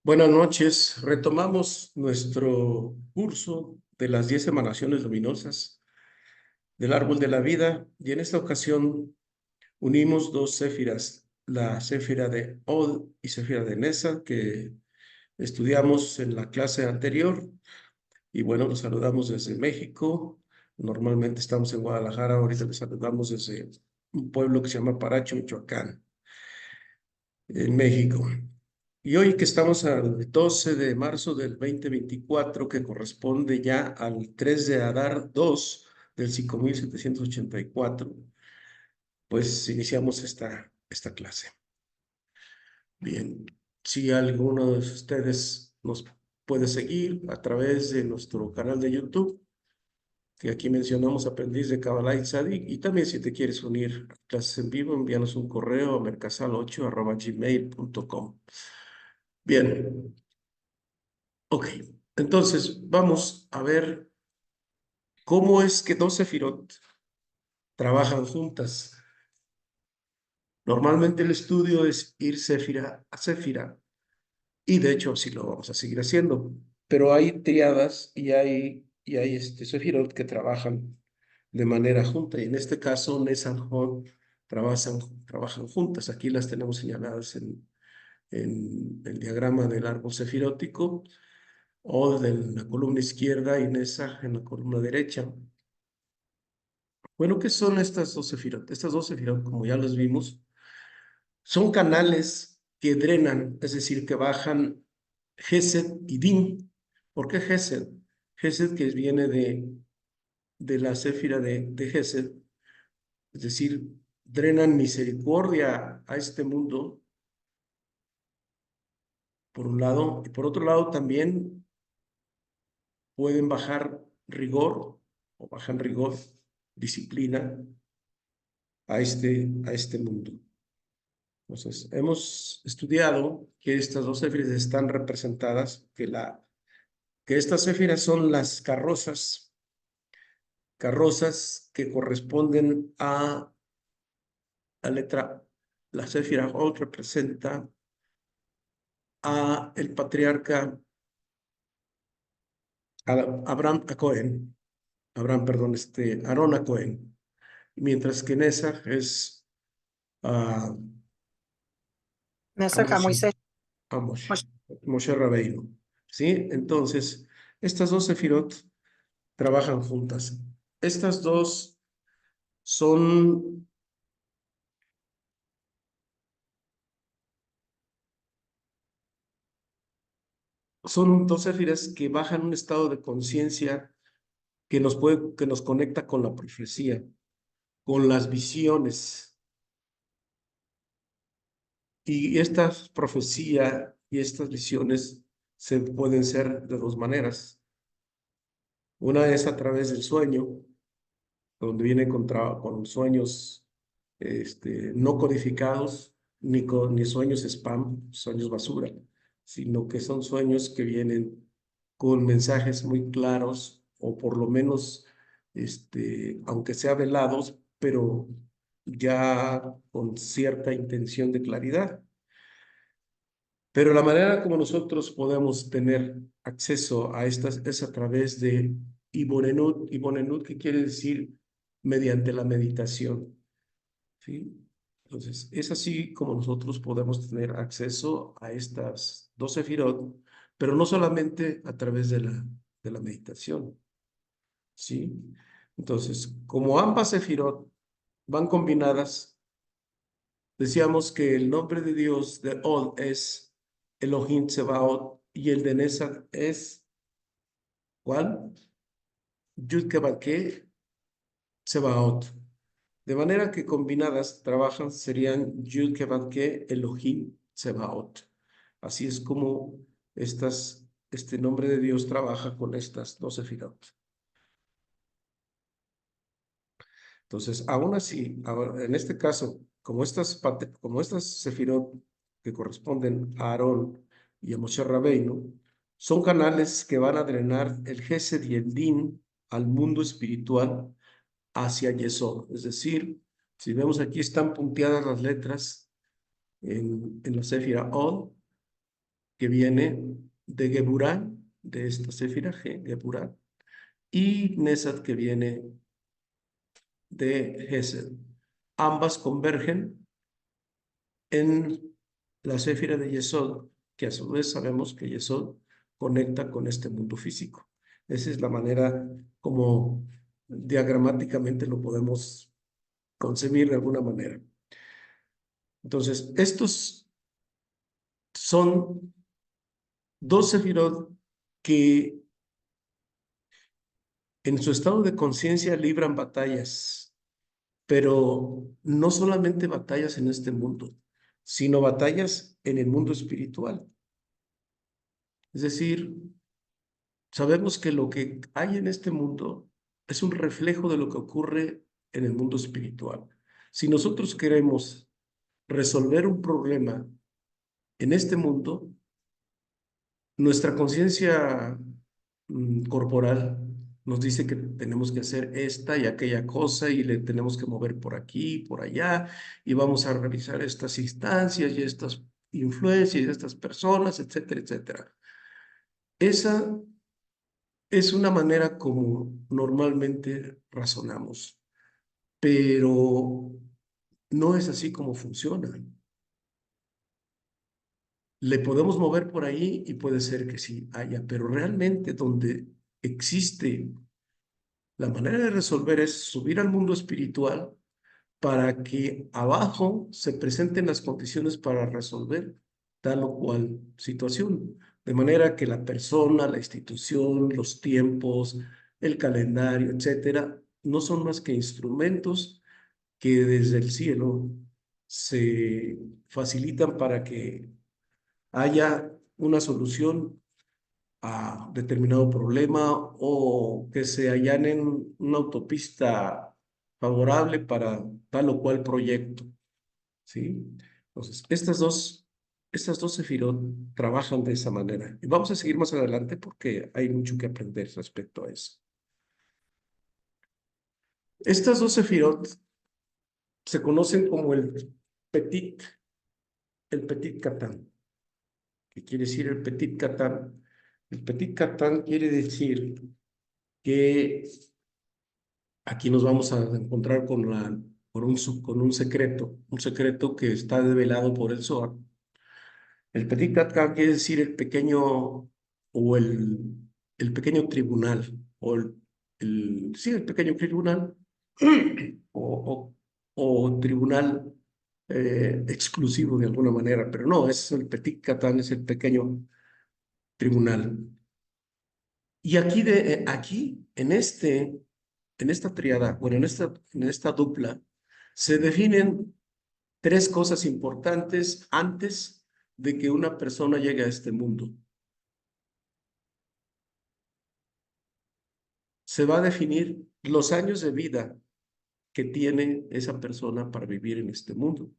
Buenas noches. Retomamos nuestro curso de las 10 emanaciones luminosas del árbol de la vida y en esta ocasión unimos dos céfiras, la céfira de Od y céfira de Nesa que estudiamos en la clase anterior. Y bueno, los saludamos desde México. Normalmente estamos en Guadalajara, ahorita les saludamos desde un pueblo que se llama Paracho, Michoacán, en México. Y hoy que estamos al 12 de marzo del 2024, que corresponde ya al 3 de Adar 2 del 5784, pues iniciamos esta clase. Bien, si alguno de ustedes nos puede seguir a través de nuestro canal de YouTube, que aquí mencionamos Aprendiz de Kabbalah y Tzadik, y también si te quieres unir a clases en vivo, envíanos un correo a mercasal8@gmail.com. Bien, ok. Entonces, vamos a ver cómo es que dos sefirot trabajan juntas. Normalmente el estudio es ir séfira a séfira, y de hecho así lo vamos a seguir haciendo. Pero hay triadas y hay sefirot que trabajan de manera junta, y en este caso Nesan Hod trabajan juntas. Aquí las tenemos señaladas en el diagrama del árbol sefirótico, o en la columna izquierda y Nesa en la columna derecha. Bueno, ¿qué son estas dos sefirot? Estas dos sefirot, como ya las vimos, son canales que drenan, es decir, que bajan Gesed y Din. ¿Por qué Gesed? Gesed que viene de la séfira de Gesed, es decir, drenan misericordia a este mundo, por un lado, y por otro lado también pueden bajar rigor, o bajan rigor, disciplina, a este mundo. Entonces, hemos estudiado que estas dos céfiras están representadas, que estas céfiras son las carrozas que corresponden a la letra. La céfira Hod representa a el patriarca Abraham a Cohen, perdón, Aarón a Cohen, mientras que Nesach es a, Me a saca Moshe, Moisés. a Moshe Rabbeinu, ¿sí? Entonces, estas dos sefirot trabajan juntas. Estas dos son, son dos séfiras que bajan un estado de conciencia que nos conecta con la profecía, con las visiones. Y esta profecía y estas visiones se pueden ser de dos maneras. Una es a través del sueño, donde viene con sueños no codificados, ni sueños spam, sueños basura, sino que son sueños que vienen con mensajes muy claros, o por lo menos, aunque sea velados, pero ya con cierta intención de claridad. Pero la manera como nosotros podemos tener acceso a estas es a través de Ibonenut. Ibonenut, que quiere decir mediante la meditación, ¿sí? Entonces, es así como nosotros podemos tener acceso a estas dos sefirot, pero no solamente a través de la meditación, ¿sí? Entonces, como ambas sefirot van combinadas, decíamos que el nombre de Dios de Od es Elohim Tsebaot, y el de Nesach es, ¿cuál? Yud-Kevavke Tsebaot. De manera que combinadas trabajan, serían Yud-Kevavke Elohim Tsebaot. Así es como este nombre de Dios trabaja con estas dos sefirot. Entonces, aún así, en este caso, como estas sefirot que corresponden a Aarón y a Moshe Rabbeinu, son canales que van a drenar el Gesed y el Din al mundo espiritual hacia Yesod. Es decir, si vemos aquí están punteadas las letras en la Sefira Od, que viene de Geburah, de esta Sefira G, Geburah, y Nesat, que viene de Gesed. Ambas convergen en la Séfira de Yesod, que a su vez sabemos que Yesod conecta con este mundo físico. Esa es la manera como diagramáticamente lo podemos concebir de alguna manera. Entonces, estos son dos sefirot que en su estado de conciencia libran batallas, pero no solamente batallas en este mundo, sino batallas en el mundo espiritual. Es decir, sabemos que lo que hay en este mundo es un reflejo de lo que ocurre en el mundo espiritual. Si nosotros queremos resolver un problema en este mundo, nuestra conciencia corporal nos dice que tenemos que hacer esta y aquella cosa y le tenemos que mover por aquí, por allá, y vamos a revisar estas instancias y estas influencias y estas personas, etcétera, etcétera. Esa es una manera como normalmente razonamos, pero no es así como funciona. Le podemos mover por ahí y puede ser que sí haya, pero realmente donde existe la manera de resolver es subir al mundo espiritual para que abajo se presenten las condiciones para resolver tal o cual situación. De manera que la persona, la institución, los tiempos, el calendario, etcétera, no son más que instrumentos que desde el cielo se facilitan para que haya una solución a determinado problema o que se allanen una autopista favorable para tal o cual proyecto, ¿sí? Entonces, estas dos sefirot trabajan de esa manera. Y vamos a seguir más adelante porque hay mucho que aprender respecto a eso. Estas dos sefirot se conocen como el Petit Catán. ¿Qué quiere decir el Petit Catán? El Petit Catán quiere decir que aquí nos vamos a encontrar con un secreto que está develado por el Zohar. El Petit Catán quiere decir el pequeño o el pequeño tribunal, o sí, el pequeño tribunal, o tribunal exclusivo de alguna manera, pero no, es el Petit Catán, es el pequeño tribunal. Y aquí en esta triada, bueno, en esta dupla, se definen tres cosas importantes antes de que una persona llegue a este mundo. Se va a definir los años de vida que tiene esa persona para vivir en este mundo,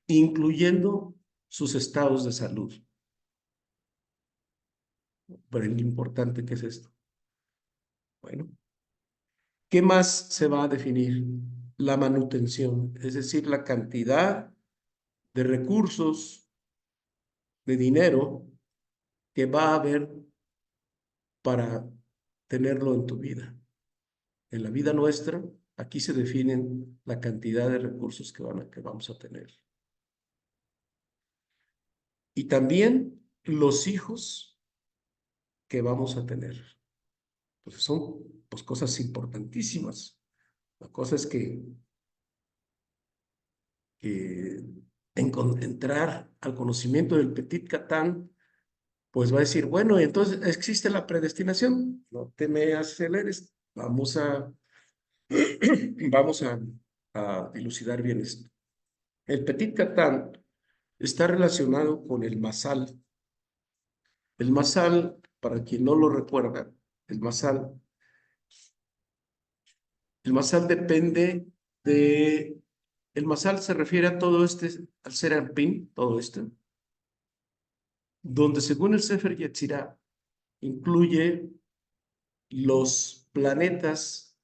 incluyendo sus estados de salud. Pero lo importante que es esto. Bueno, ¿qué más se va a definir? La manutención, es decir, la cantidad de recursos, de dinero que va a haber para tenerlo en tu vida. En la vida nuestra, aquí se definen la cantidad de recursos que vamos a tener. Y también los hijos que vamos a tener. Entonces son pues, cosas importantísimas. La cosa es que entrar al conocimiento del Petit Catán, pues va a decir, bueno, entonces existe la predestinación. No te me aceleres. Vamos a dilucidar bien esto. El Petit Catán está relacionado con el Masal. El Masal, para quien no lo recuerda, el Masal, el Masal depende de... El Masal se refiere a todo al Serampín, todo esto, donde según el Sefer Yetzirah incluye los planetas,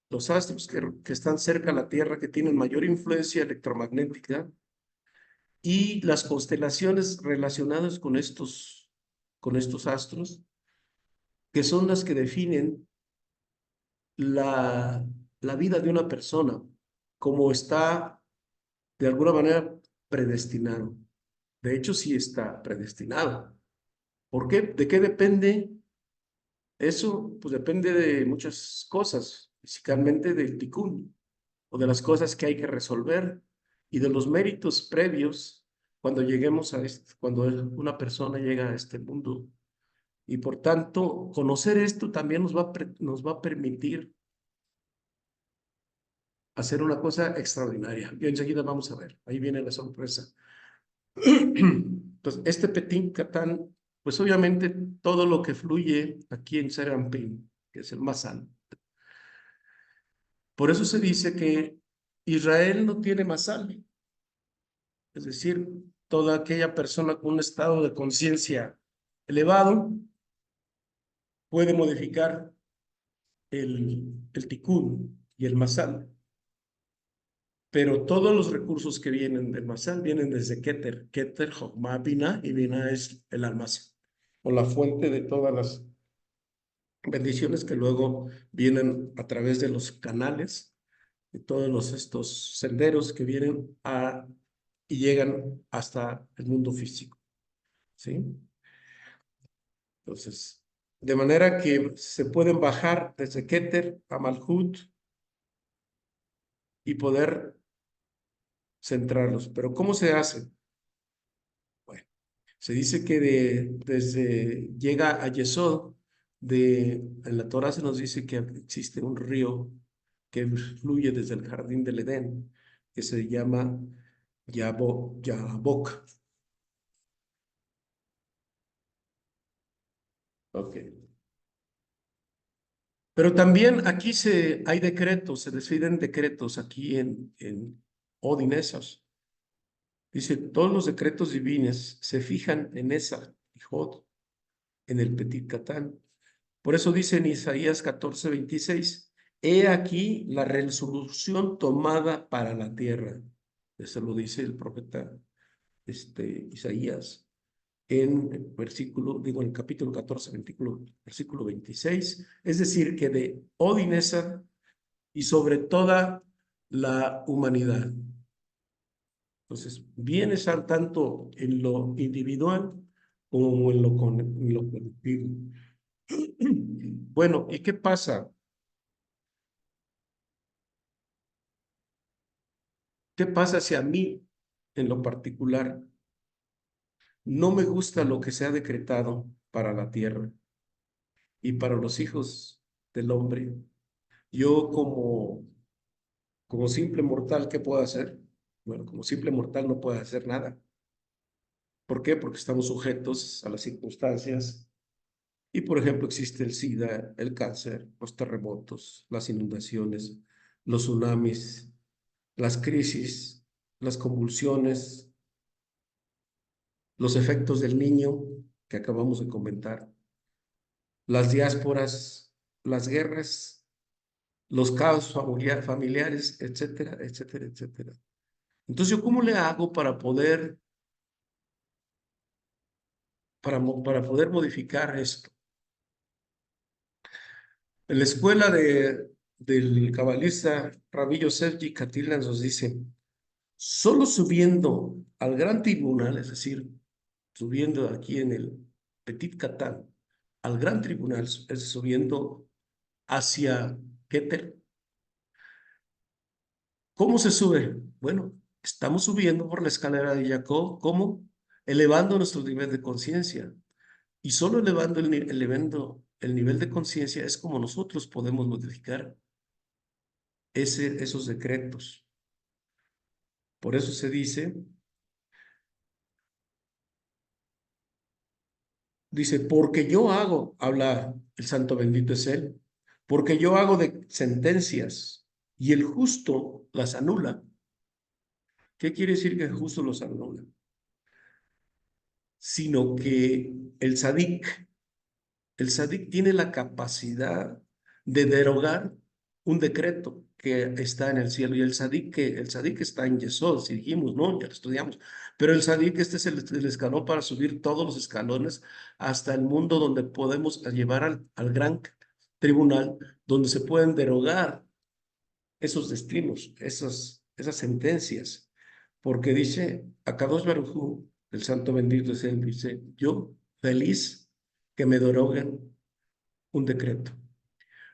los astros que están cerca a la Tierra, que tienen mayor influencia electromagnética, y las constelaciones relacionadas con estos con estos astros, que son las que definen la vida de una persona, como está de alguna manera predestinado. De hecho, sí está predestinado. ¿Por qué? ¿De qué depende eso? Pues depende de muchas cosas, físicamente del ticún, o de las cosas que hay que resolver y de los méritos previos cuando lleguemos a cuando una persona llega a este mundo. Y por tanto, conocer esto también nos va a permitir hacer una cosa extraordinaria. Y enseguida vamos a ver, ahí viene la sorpresa. Entonces, este Petit Catán, pues obviamente todo lo que fluye aquí en Serampín, que es el Masán. Por eso se dice que Israel no tiene Masal, es decir, toda aquella persona con un estado de conciencia elevado puede modificar el tikkun y el masal, pero todos los recursos que vienen del masal vienen desde Keter. Keter, Jochma, Binah, y Binah es el almacén o la fuente de todas las bendiciones que luego vienen a través de los canales, de todos estos senderos que vienen y llegan hasta el mundo físico, ¿sí? Entonces, de manera que se pueden bajar desde Keter a Malhut y poder centrarlos. Pero ¿cómo se hace? Bueno, se dice que desde llega a Yesod, en la Torah se nos dice que existe un río que fluye desde el jardín del Edén, que se llama Yabok. Ok. Pero también aquí hay decretos, se deciden decretos aquí en Odin esos. Dice, todos los decretos divinos se fijan en esa, Jod, en el Petit Catán. Por eso dice en Isaías 14:26, he aquí la resolución tomada para la tierra. Eso lo dice el profeta Isaías en en el capítulo 14, versículo 26. Es decir, que de Odinesa y sobre toda la humanidad. Entonces, viene estar tanto en lo individual como en lo colectivo. Bueno, ¿y qué pasa? ¿Qué pasa si a mí, en lo particular, no me gusta lo que se ha decretado para la tierra y para los hijos del hombre? Yo como simple mortal, ¿qué puedo hacer? Bueno, como simple mortal no puedo hacer nada. ¿Por qué? Porque estamos sujetos a las circunstancias. Y, por ejemplo, existe el SIDA, el cáncer, los terremotos, las inundaciones, los tsunamis, las crisis, las convulsiones, los efectos del niño que acabamos de comentar, las diásporas, las guerras, los caos familiares, etcétera, etcétera, etcétera. Entonces, ¿yo cómo le hago para poder modificar esto? En la escuela del cabalista Rabbi Yosef Yikatila nos dice, solo subiendo al gran tribunal, es decir, subiendo aquí en el Petit Catán, al gran tribunal, es subiendo hacia Keter. ¿Cómo se sube? Bueno, estamos subiendo por la escalera de Jacob, ¿cómo? Elevando nuestro nivel de conciencia. Y solo elevando el nivel de conciencia es como nosotros podemos modificar esos decretos. Por eso se dice, porque yo hago, habla el santo bendito es él, porque yo hago de sentencias y el justo las anula. ¿Qué quiere decir que el justo los anula? Sino que el sadik tiene la capacidad de derogar un decreto que está en el cielo y el Sadik está en Yesod, si dijimos, ¿no? Ya lo estudiamos. Pero el Sadik, este es el escalón para subir todos los escalones hasta el mundo donde podemos llevar al gran tribunal, donde se pueden derogar esos destinos, esas sentencias. Porque dice, Akadosh Baruj Hu, el santo bendito es él, dice, yo feliz que me deroguen un decreto.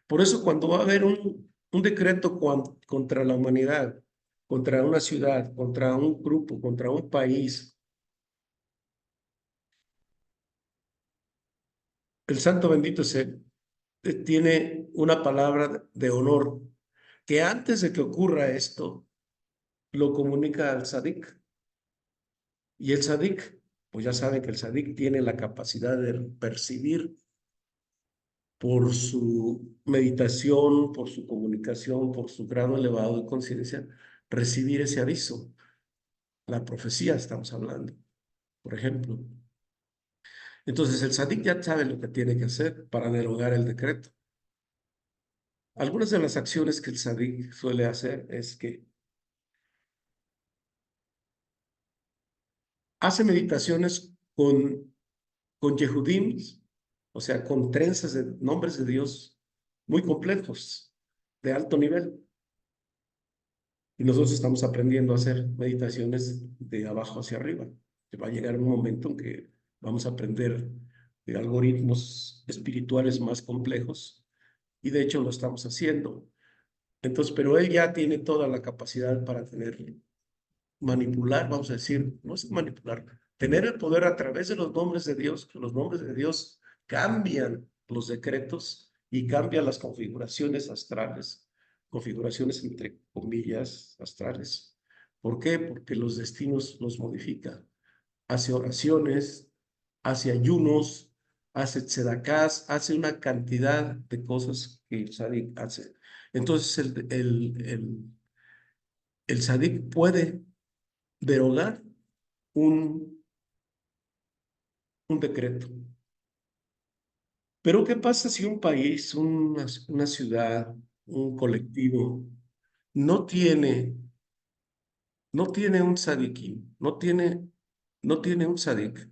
Por eso cuando va a haber un decreto contra la humanidad, contra una ciudad, contra un grupo, contra un país, el santo bendito se tiene una palabra de honor que antes de que ocurra esto, lo comunica al Sadik. Y el Sadik, pues ya saben que el Sadik tiene la capacidad de percibir por su meditación, por su comunicación, por su grado elevado de conciencia, recibir ese aviso. La profecía estamos hablando, por ejemplo. Entonces el Sadik ya sabe lo que tiene que hacer para derogar el decreto. Algunas de las acciones que el Sadik suele hacer es que hace meditaciones con Yehudim, o sea, con trenzas de nombres de Dios muy complejos, de alto nivel. Y nosotros estamos aprendiendo a hacer meditaciones de abajo hacia arriba. Va a llegar un momento en que vamos a aprender de algoritmos espirituales más complejos y de hecho lo estamos haciendo. Entonces, pero él ya tiene toda la capacidad para manipular, vamos a decir, no es manipular, tener el poder a través de los nombres de Dios, que los nombres de Dios cambian los decretos y cambian las configuraciones astrales, configuraciones entre comillas astrales. ¿Por qué? Porque los destinos los modifica. Hace oraciones, hace ayunos, hace tzedakás, hace una cantidad de cosas que el Sadik hace. Entonces el Sadik puede derogar un, un decreto. Pero ¿qué pasa si un país, una ciudad, un colectivo no tiene un tzadikim, no tiene un tzadik?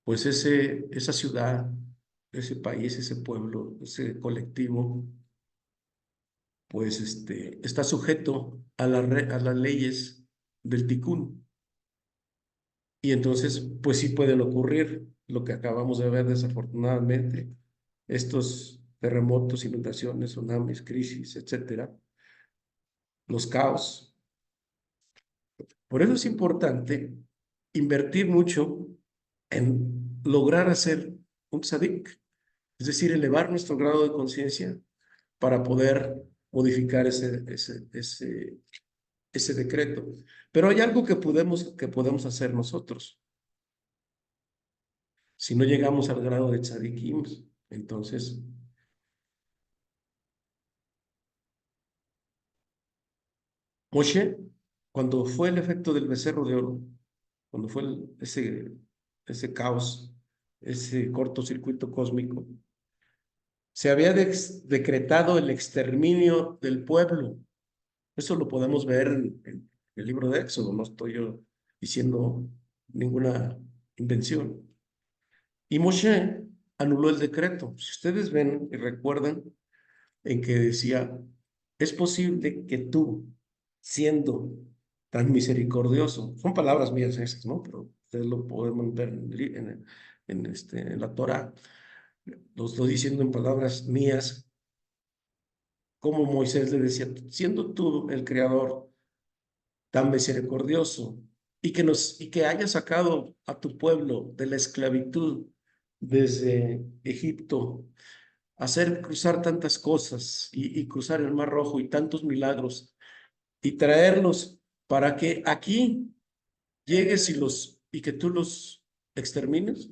Pues esa ciudad, ese país, ese pueblo, ese colectivo, pues está sujeto a las leyes del Tikkun. Y entonces, pues sí pueden ocurrir lo que acabamos de ver desafortunadamente, estos terremotos, inundaciones, tsunamis, crisis, etcétera, los caos. Por eso es importante invertir mucho en lograr hacer un tzadik, es decir, elevar nuestro grado de conciencia para poder modificar ese decreto. Pero hay algo que podemos hacer nosotros. Si no llegamos al grado de tzadikim, entonces Moshe, cuando fue el efecto del becerro de oro, cuando fue ese caos, ese cortocircuito cósmico, se había decretado el exterminio del pueblo. Eso lo podemos ver en el libro de Éxodo, no estoy yo diciendo ninguna invención. Y Moshe anuló el decreto. Si ustedes ven y recuerdan en que decía, es posible que tú, siendo tan misericordioso, son palabras mías esas, ¿no? Pero ustedes lo podemos ver en la Torah, lo estoy diciendo en palabras mías, como Moisés le decía, siendo tú el creador tan misericordioso y que haya sacado a tu pueblo de la esclavitud desde Egipto, hacer cruzar tantas cosas y cruzar el Mar Rojo y tantos milagros y traerlos para que aquí llegues y que tú los extermines.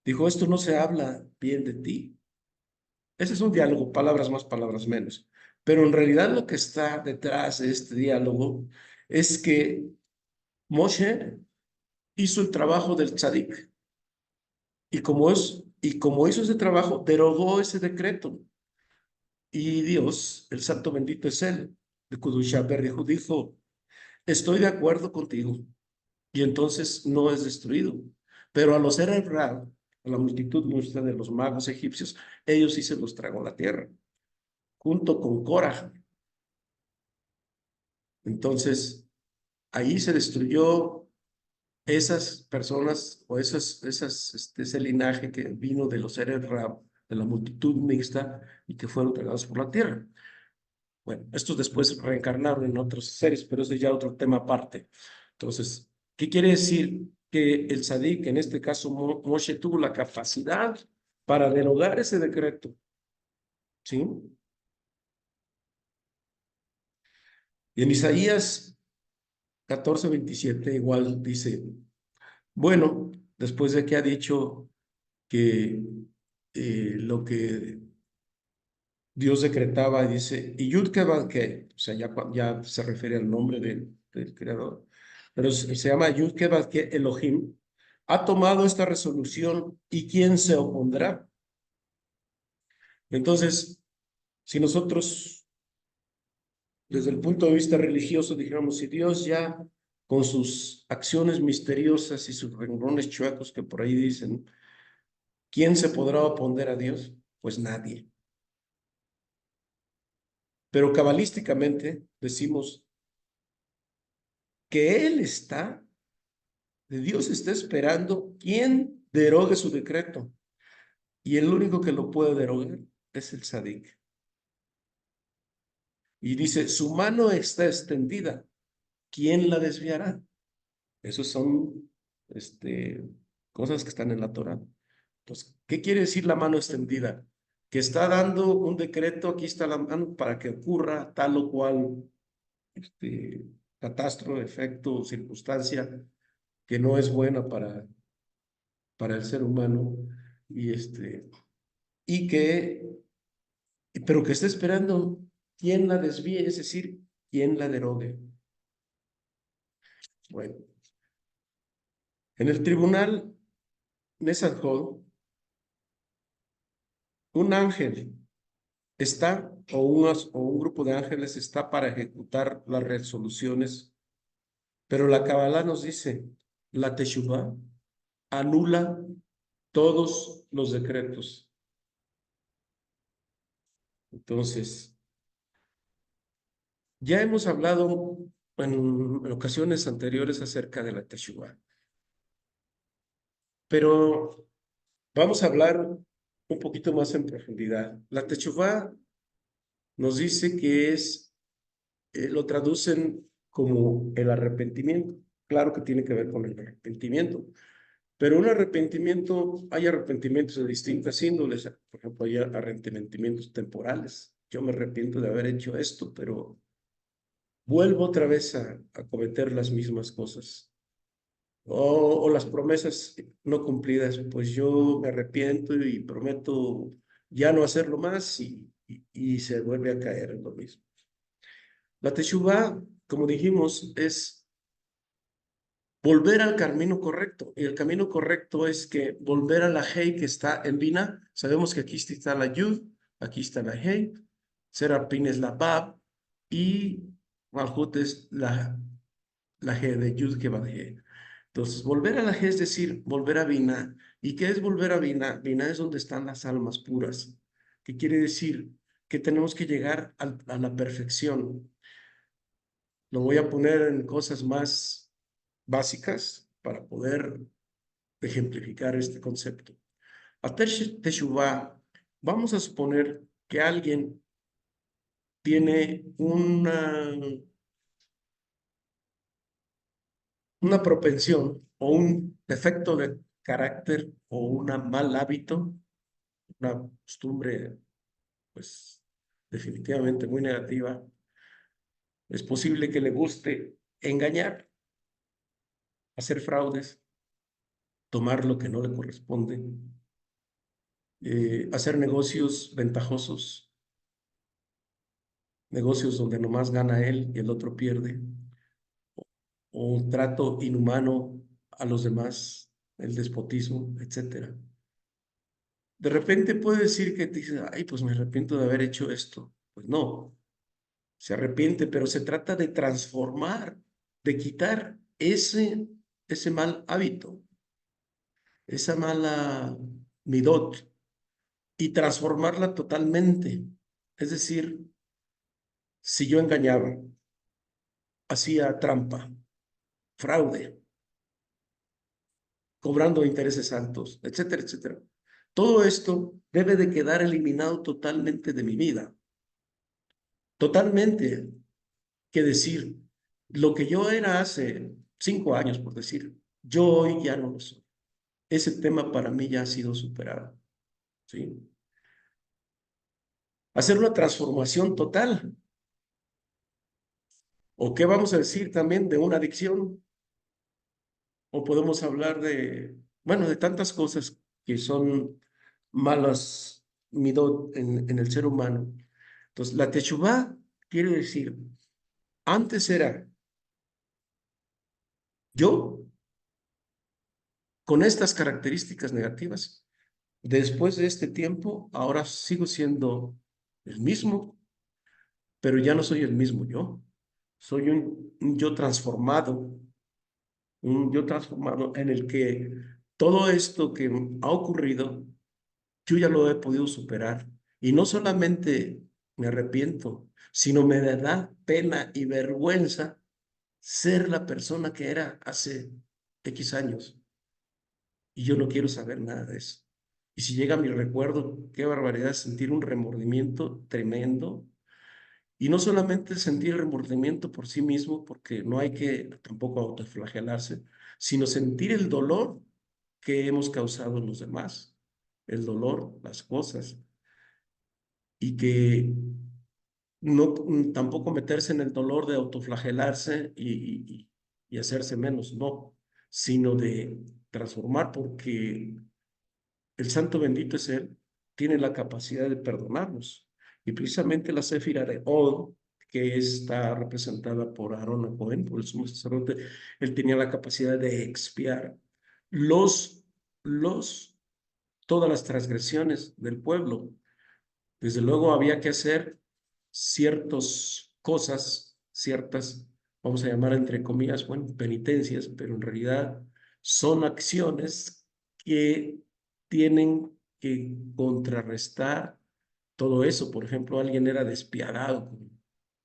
Dijo, esto no se habla bien de ti. Ese es un diálogo, palabras más, palabras menos. Pero en realidad lo que está detrás de este diálogo es que Moshe hizo el trabajo del tzadik. Y como es Y como hizo ese trabajo, derogó ese decreto. Y Dios, el santo bendito es él, de Kudushaber dijo, estoy de acuerdo contigo. Y entonces no es destruido. Pero a los seres Ra, a la multitud nuestra de los magos egipcios, ellos sí se los tragó la tierra, junto con Cora. Entonces, ahí se destruyó esas personas o ese linaje que vino de los seres Ra, de la multitud mixta y que fueron tragados por la tierra. Bueno, estos después reencarnaron en otros seres, pero ese es ya otro tema aparte. Entonces, ¿qué quiere decir? Que el Sadik, en este caso Moshe, tuvo la capacidad para derogar ese decreto, ¿sí? Y en Isaías 14:27 igual dice, bueno, después de que ha dicho que lo que Dios decretaba, dice, y Yud que, o sea, ya se refiere al nombre del creador, pero se llama Yud que Elohim, ha tomado esta resolución y ¿quién se opondrá? Entonces, si nosotros, desde el punto de vista religioso, dijéramos, si Dios ya con sus acciones misteriosas y sus renglones chuecos que por ahí dicen, ¿quién se podrá oponer a Dios? Pues nadie. Pero cabalísticamente decimos que Él está, de Dios está esperando quién derogue su decreto. Y el único que lo puede derogar es el Sadik. Y dice, su mano está extendida, ¿quién la desviará? Esos son cosas que están en la Torah. Entonces, ¿qué quiere decir la mano extendida? Que está dando un decreto, aquí está la mano para que ocurra tal o cual catástrofe, efecto, circunstancia que no es buena para el ser humano y y que, pero que está esperando quién la desvíe, es decir, quién la derogue. Bueno, en el tribunal Nesanjod, un ángel está, o un grupo de ángeles está para ejecutar las resoluciones, pero la Kabbalah nos dice, la Teshuvah anula todos los decretos. Entonces, ya hemos hablado en ocasiones anteriores acerca de la Teshuvah, pero vamos a hablar un poquito más en profundidad. La Teshuvah nos dice que lo traducen como el arrepentimiento. Claro que tiene que ver con el arrepentimiento, pero un arrepentimiento, hay arrepentimientos de distintas índoles. Por ejemplo, hay arrepentimientos temporales. Yo me arrepiento de haber hecho esto, pero vuelvo otra vez a cometer las mismas cosas. O las promesas no cumplidas, pues yo me arrepiento y prometo ya no hacerlo más y se vuelve a caer en lo mismo. La Teshuvah, como dijimos, es volver al camino correcto. Y el camino correcto es que volver a la Hei que está en Bina. Sabemos que aquí está la Yud, aquí está la Hei, Serapin es la Bab y Malhut es la He de Yud que va de He. Entonces, volver a la He es decir, volver a Bina. ¿Y qué es volver a Bina? Bina es donde están las almas puras. ¿Qué quiere decir? Que tenemos que llegar a la perfección. Lo voy a poner en cosas más básicas para poder ejemplificar este concepto. A Teshuvah, vamos a suponer que alguien tiene una propensión o un defecto de carácter o un mal hábito, una costumbre, pues definitivamente muy negativa. Es posible que le guste engañar, hacer fraudes, tomar lo que no le corresponde, hacer negocios ventajosos, negocios donde nomás gana él y el otro pierde, o un trato inhumano a los demás, el despotismo, etcétera. de repente puede decir que te dice, ay, pues me arrepiento de haber hecho esto. Pues no, se arrepiente, pero se trata de transformar, de quitar ese mal hábito, esa mala midot, y transformarla totalmente. Es decir, si yo engañaba, hacía trampa, fraude, cobrando intereses altos, etcétera, etcétera. Todo esto debe de quedar eliminado totalmente de mi vida. Totalmente. Que decir, lo que yo era hace 5 años, por decir, yo hoy ya no lo soy. Ese tema para mí ya ha sido superado, ¿sí? Hacer una transformación total. ¿O qué vamos a decir también de una adicción? O podemos hablar de, bueno, de tantas cosas que son malas midot en el ser humano. Entonces, la techuvá quiere decir, antes era yo con estas características negativas. Después de este tiempo, ahora sigo siendo el mismo, pero ya no soy el mismo yo. Soy un yo transformado, un yo transformado en el que todo esto que ha ocurrido, yo ya lo he podido superar. Y no solamente me arrepiento, sino me da pena y vergüenza ser la persona que era hace X años. Y yo no quiero saber nada de eso. Y si llega a mi recuerdo, qué barbaridad sentir un remordimiento tremendo. Y no solamente sentir el remordimiento por sí mismo, porque no hay que tampoco autoflagelarse, sino sentir el dolor que hemos causado en los demás, el dolor, las cosas, y que no tampoco meterse en el dolor de autoflagelarse y hacerse menos, no, sino de transformar, porque el santo bendito es Él, tiene la capacidad de perdonarnos. Y precisamente la Céfira de Od, que está representada por Aarón a Cohen, por el sumo sacerdote, él tenía la capacidad de expiar los, los, todas las transgresiones del pueblo. Desde luego había que hacer ciertas cosas, ciertas, vamos a llamar entre comillas, bueno, penitencias, pero en realidad son acciones que tienen que contrarrestar todo eso. Por ejemplo, alguien era despiadado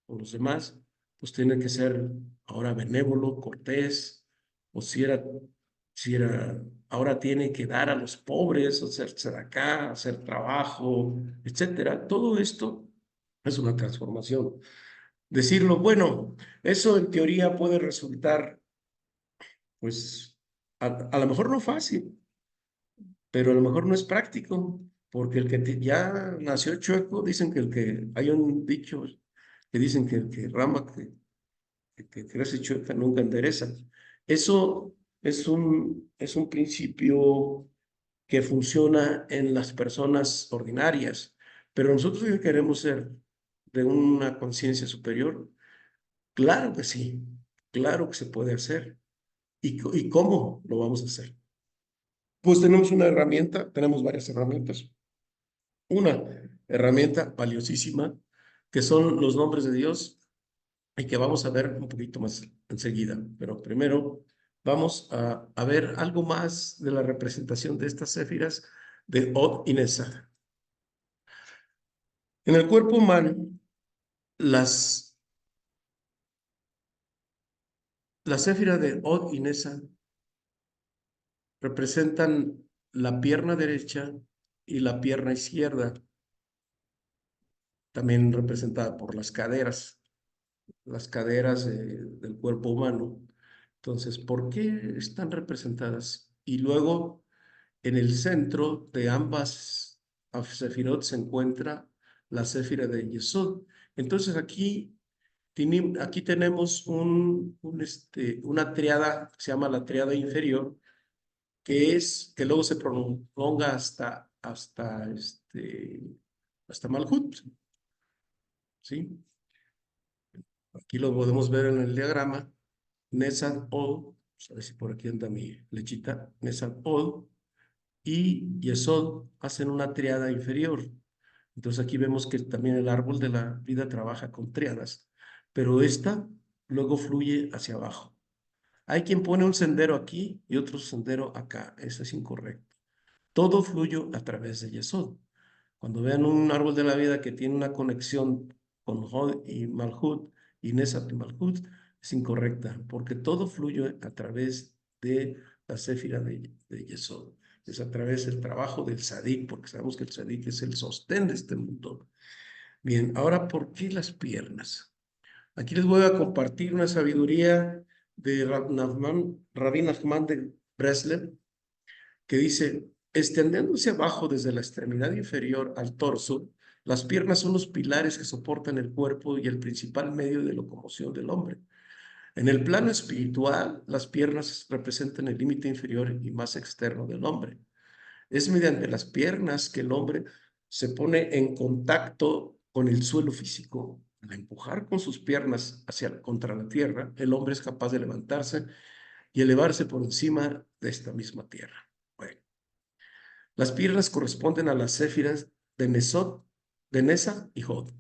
con los demás, pues tiene que ser ahora benévolo, cortés, o si era, ahora tiene que dar a los pobres, hacerse de acá, hacer trabajo, etcétera. Todo esto es una transformación. Decirlo, bueno, eso en teoría puede resultar, pues, a lo mejor no fácil, pero a lo mejor no es práctico, porque el que ya nació chueco, dicen que hay un dicho que dicen que el que rama que crece chueca nunca endereza. Eso es un principio que funciona en las personas ordinarias, pero nosotros que queremos ser de una conciencia superior, claro que sí, claro que se puede hacer. ¿Y cómo lo vamos a hacer? Pues tenemos una herramienta, tenemos varias herramientas. Una herramienta valiosísima, que son los nombres de Dios y que vamos a ver un poquito más enseguida. Pero primero vamos a ver algo más de la representación de estas céfiras de Od y Nesad. En el cuerpo humano, las, la céfira de Od y Nesad representan la pierna derecha y la pierna izquierda, también representada por las caderas del cuerpo humano. Entonces, ¿por qué están representadas? Y luego, en el centro de ambas sefirot se encuentra la céfira de Yesod. Entonces, aquí tenemos una triada, que se llama la triada inferior, que luego se prolonga hasta Malhut, ¿sí? Aquí lo podemos ver en el diagrama. Nesad Od, a ver si por aquí anda mi lechita, Nesad Od, y Yesod hacen una triada inferior. Entonces aquí vemos que también el árbol de la vida trabaja con triadas, pero esta luego fluye hacia abajo. Hay quien pone un sendero aquí y otro sendero acá. Eso es incorrecto. Todo fluye a través de Yesod. Cuando vean un árbol de la vida que tiene una conexión con Hod y Malhut y Nesat y Malhut, es incorrecta, porque todo fluye a través de la céfira de Yesod. Es a través del trabajo del Sadik, porque sabemos que el Sadik es el sostén de este mundo. Bien, ahora, ¿por qué las piernas? Aquí les voy a compartir una sabiduría de Rabbi Nachman de Breslev, que dice, extendiéndose abajo desde la extremidad inferior al torso, las piernas son los pilares que soportan el cuerpo y el principal medio de locomoción del hombre. En el plano espiritual, las piernas representan el límite inferior y más externo del hombre. Es mediante las piernas que el hombre se pone en contacto con el suelo físico. Al empujar con sus piernas contra la tierra, el hombre es capaz de levantarse y elevarse por encima de esta misma tierra. Bueno, las piernas corresponden a las céfiras de Nesod, de Nesa y Hod,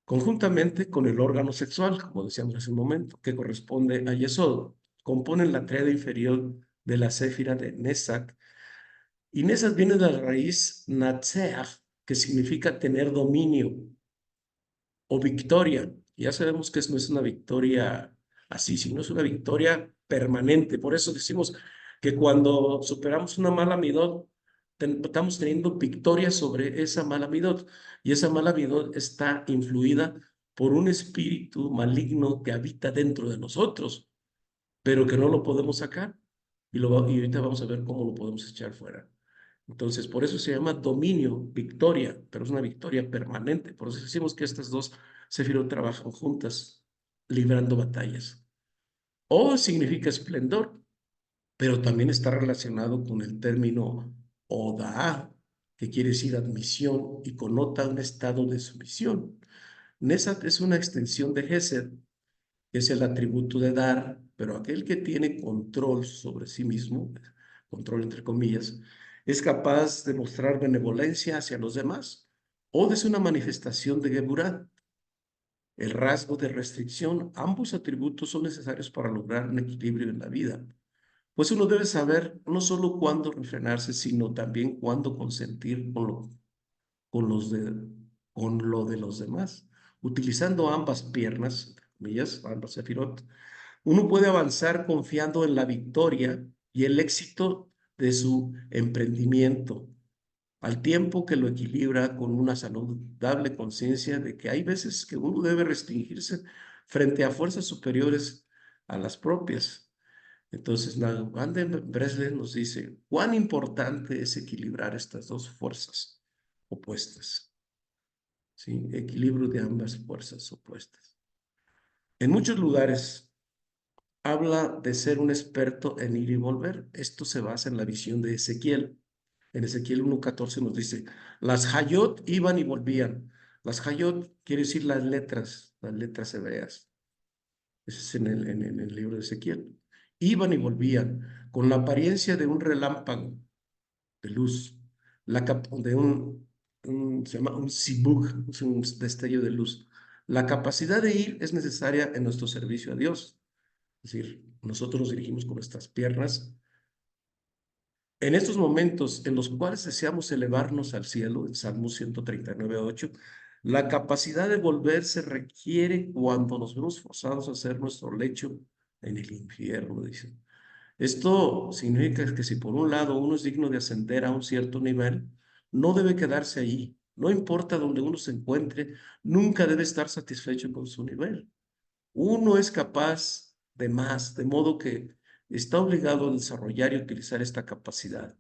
conjuntamente con el órgano sexual, como decíamos hace un momento, que corresponde a Yesod. Componen la tríada inferior de la céfira de Nesak. Y Nesas viene de la raíz Natseach, que significa tener dominio o victoria. Ya sabemos que no es una victoria así, sino es una victoria permanente. Por eso decimos que cuando superamos una mala midot, estamos teniendo victoria sobre esa mala midot. Y esa mala midot está influida por un espíritu maligno que habita dentro de nosotros, pero que no lo podemos sacar. Y ahorita vamos a ver cómo lo podemos echar fuera. Entonces, por eso se llama dominio, victoria, pero es una victoria permanente. Por eso decimos que estas dos sefirot trabajan juntas, librando batallas. O significa esplendor, pero también está relacionado con el término Odaa, que quiere decir admisión y connota un estado de sumisión. Nesat es una extensión de Gesed, que es el atributo de dar, pero aquel que tiene control sobre sí mismo, control entre comillas, es capaz de mostrar benevolencia hacia los demás o de ser una manifestación de Geburah. El rasgo de restricción, ambos atributos son necesarios para lograr un equilibrio en la vida. Pues uno debe saber no solo cuándo refrenarse, sino también cuándo consentir con, los de, con lo de los demás. Utilizando ambas piernas, entre comillas, ambas sefirot, uno puede avanzar confiando en la victoria y el éxito de su emprendimiento, al tiempo que lo equilibra con una saludable conciencia de que hay veces que uno debe restringirse frente a fuerzas superiores a las propias. Entonces, Van den Bresler nos dice cuán importante es equilibrar estas dos fuerzas opuestas, ¿sí? Equilibrio de ambas fuerzas opuestas. En muchos lugares habla de ser un experto en ir y volver. Esto se basa en la visión de Ezequiel. En Ezequiel 1:14 nos dice, las Hayot iban y volvían. Las Hayot quiere decir las letras hebreas. Ese es en el libro de Ezequiel. Iban y volvían con la apariencia de un relámpago de luz, de se llama un sibug, es un destello de luz. La capacidad de ir es necesaria en nuestro servicio a Dios. Es decir, nosotros nos dirigimos con nuestras piernas. En estos momentos en los cuales deseamos elevarnos al cielo, en Salmo 139:8, la capacidad de volver se requiere cuando nos vemos forzados a hacer nuestro lecho en el infierno, dice. Esto significa que si por un lado uno es digno de ascender a un cierto nivel, no debe quedarse allí. No importa donde uno se encuentre, nunca debe estar satisfecho con su nivel. Uno es capaz de más, de modo que está obligado a desarrollar y utilizar esta capacidad.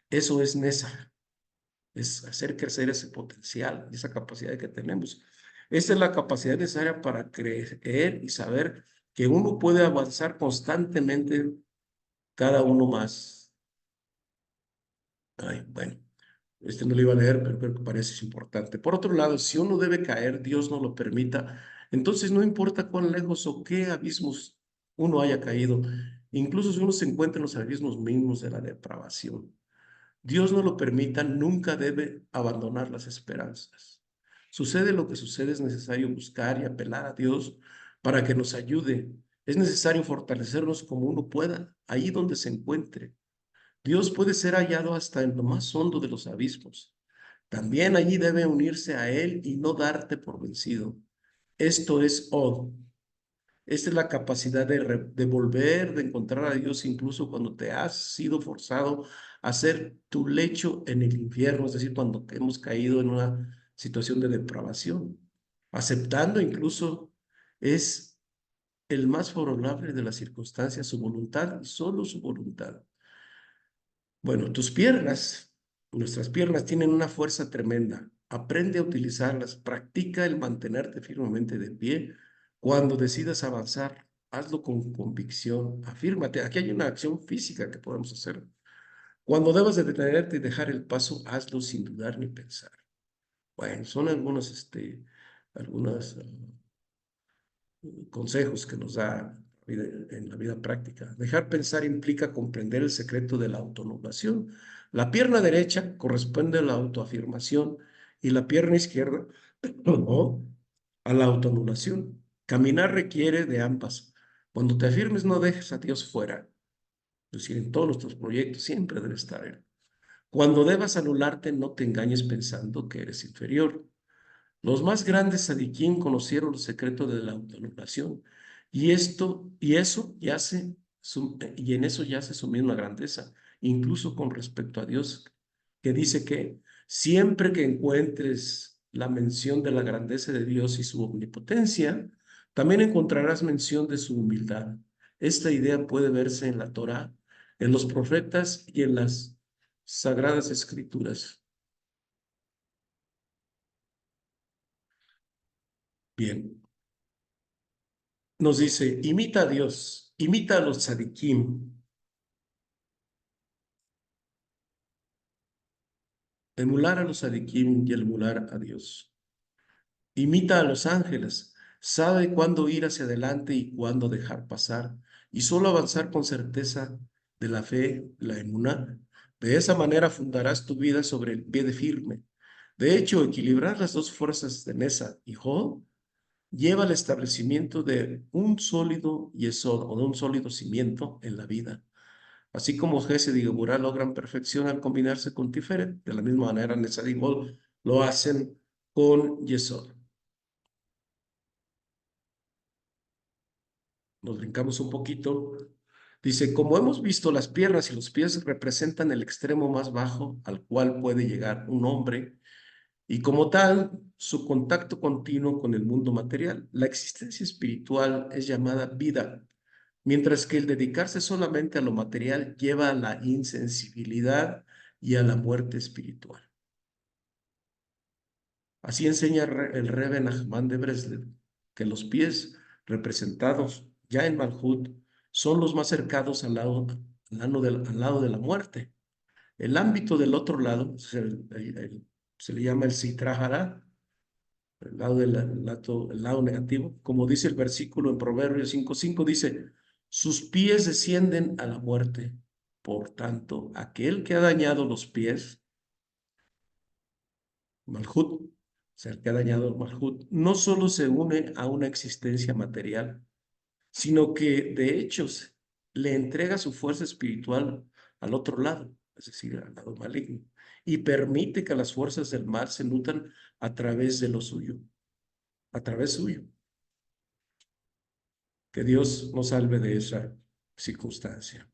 Eso es Nesa, es hacer crecer ese potencial, esa capacidad que tenemos. Esa es la capacidad necesaria para creer y saber que uno puede avanzar constantemente, cada uno más. Ay, bueno, este no lo iba a leer, pero creo que parece importante. Por otro lado, si uno debe caer, Dios no lo permita, entonces no importa cuán lejos o qué abismos uno haya caído, incluso si uno se encuentra en los abismos mismos de la depravación. Dios no lo permita, nunca debe abandonar las esperanzas. Sucede lo que sucede, es necesario buscar y apelar a Dios para que nos ayude. Es necesario fortalecernos como uno pueda, ahí donde se encuentre. Dios puede ser hallado hasta en lo más hondo de los abismos. También allí debe unirse a Él y no darte por vencido. Esto es Od. Esta es la capacidad de volver, de encontrar a Dios incluso cuando te has sido forzado a hacer tu lecho en el infierno, es decir, cuando hemos caído en una situación de depravación. Aceptando incluso es el más favorable de las circunstancias, su voluntad y solo su voluntad. Bueno, tus piernas, nuestras piernas tienen una fuerza tremenda. Aprende a utilizarlas, practica el mantenerte firmemente de pie. Cuando decidas avanzar, hazlo con convicción, afírmate. Aquí hay una acción física que podemos hacer. Cuando debas de detenerte y dejar el paso, hazlo sin dudar ni pensar. Bueno, son algunos consejos que nos da en la vida práctica. Dejar pensar implica comprender el secreto de la autoanulación. La pierna derecha corresponde a la autoafirmación y la pierna izquierda ¿no? a la autoanulación. Caminar requiere de ambas. Cuando te afirmes, no dejes a Dios fuera. Es decir, en todos nuestros proyectos siempre debe estar Él. Cuando debas anularte, no te engañes pensando que eres inferior. Los más grandes Sadiquín conocieron los secretos de la autoanulación y en eso yace su misma grandeza, incluso con respecto a Dios, que dice que siempre que encuentres la mención de la grandeza de Dios y su omnipotencia, también encontrarás mención de su humildad. Esta idea puede verse en la Torá, en los profetas y en las sagradas escrituras. Bien. Nos dice, imita a Dios, imita a los tzadikim, emular a los tzadikim y emular a Dios. Imita a los ángeles, sabe cuándo ir hacia adelante y cuándo dejar pasar, y solo avanzar con certeza de la fe, la emuná. De esa manera fundarás tu vida sobre el pie de firme. De hecho, equilibrar las dos fuerzas de Nesa y Jod lleva al establecimiento de un sólido yesod o de un sólido cimiento en la vida. Así como Gesed y Geburah logran perfección al combinarse con Tiferet, de la misma manera Netzad y Gol lo hacen con Yesod. Nos brincamos un poquito. Dice, como hemos visto, las piernas y los pies representan el extremo más bajo al cual puede llegar un hombre y como tal, su contacto continuo con el mundo material. La existencia espiritual es llamada vida, mientras que el dedicarse solamente a lo material lleva a la insensibilidad y a la muerte espiritual. Así enseña el Rebbe Nachman de Breslev que los pies representados ya en Malhut son los más cercanos al lado de la muerte. El ámbito del otro lado se le llama el Sitrahara, el lado negativo. Como dice el versículo en Proverbios 5:5, dice, sus pies descienden a la muerte. Por tanto, aquel que ha dañado los pies, Malhut, o sea, el que ha dañado el Malhut, no solo se une a una existencia material, sino que de hecho le entrega su fuerza espiritual al otro lado, es decir, al lado maligno, y permite que las fuerzas del mal se nutran a través de lo suyo, a través suyo. Que Dios nos salve de esa circunstancia.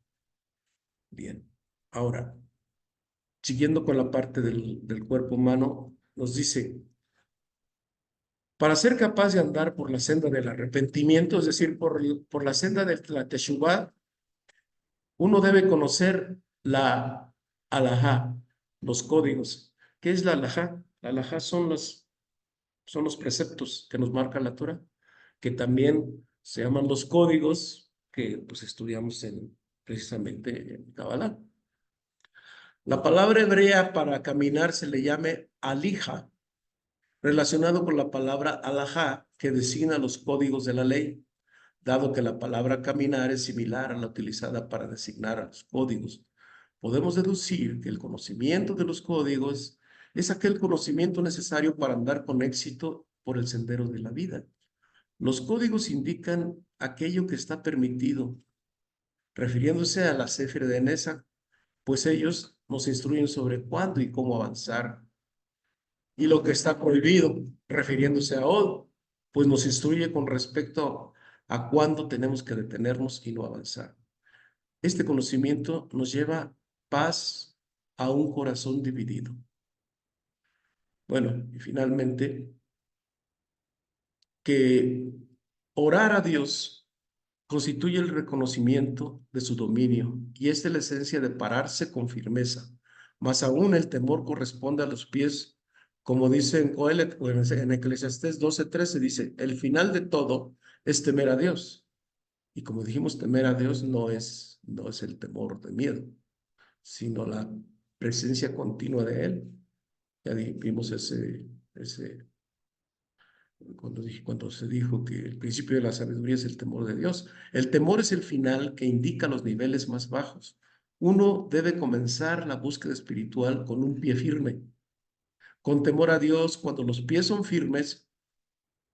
Bien, ahora, siguiendo con la parte del cuerpo humano, nos dice, para ser capaz de andar por la senda del arrepentimiento, es decir, por la senda de la Teshuvah, uno debe conocer la alajá, los códigos. ¿Qué es la alajá? La alajá son los preceptos que nos marca la Torah, que también se llaman los códigos que pues estudiamos precisamente en Kabbalah. La palabra hebrea para caminar se le llame alija, relacionado con la palabra alajá, que designa los códigos de la ley, dado que la palabra caminar es similar a la utilizada para designar a los códigos. podemos deducir que el conocimiento de los códigos es aquel conocimiento necesario para andar con éxito por el sendero de la vida. Los códigos indican aquello que está permitido, refiriéndose a la Sefer de Nesa, pues ellos nos instruyen sobre cuándo y cómo avanzar. Y lo que está prohibido, refiriéndose a Od, pues nos instruye con respecto a cuándo tenemos que detenernos y no avanzar. Este conocimiento nos lleva paz a un corazón dividido. Bueno, y finalmente, que orar a Dios constituye el reconocimiento de su dominio y es de la esencia de pararse con firmeza. Más aún el temor corresponde a los pies, como dice en Coelet o en Eclesiastés 12:13, dice, el final de todo es temer a Dios. Y como dijimos, temer a Dios no es el temor de miedo, sino la presencia continua de Él. Ya vimos cuando se dijo que el principio de la sabiduría es el temor de Dios. El temor es el final que indica los niveles más bajos. Uno debe comenzar la búsqueda espiritual con un pie firme. Con temor a Dios, cuando los pies son firmes,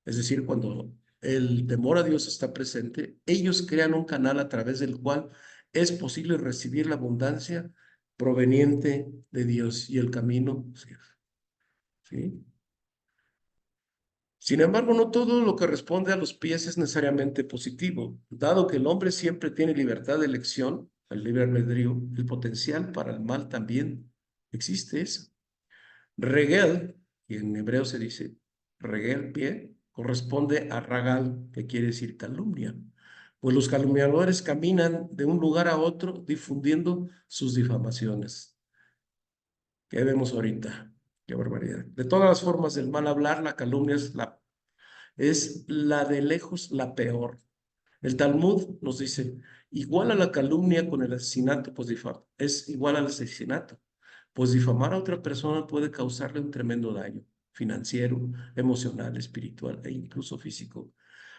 es decir, cuando el temor a Dios está presente, ellos crean un canal a través del cual es posible recibir la abundancia proveniente de Dios y el camino, ¿sí? Sin embargo, no todo lo que responde a los pies es necesariamente positivo. Dado que el hombre siempre tiene libertad de elección, el libre albedrío, el potencial para el mal también existe eso. Regel, y en hebreo se dice regel, pie, corresponde a ragal, que quiere decir calumnia. Pues los calumniadores caminan de un lugar a otro difundiendo sus difamaciones. ¿Qué vemos ahorita? Qué barbaridad. De todas las formas del mal hablar, la calumnia es la de lejos la peor. El Talmud nos dice, igual a la calumnia con el asesinato, pues es igual al asesinato, pues difamar a otra persona puede causarle un tremendo daño financiero, emocional, espiritual e incluso físico.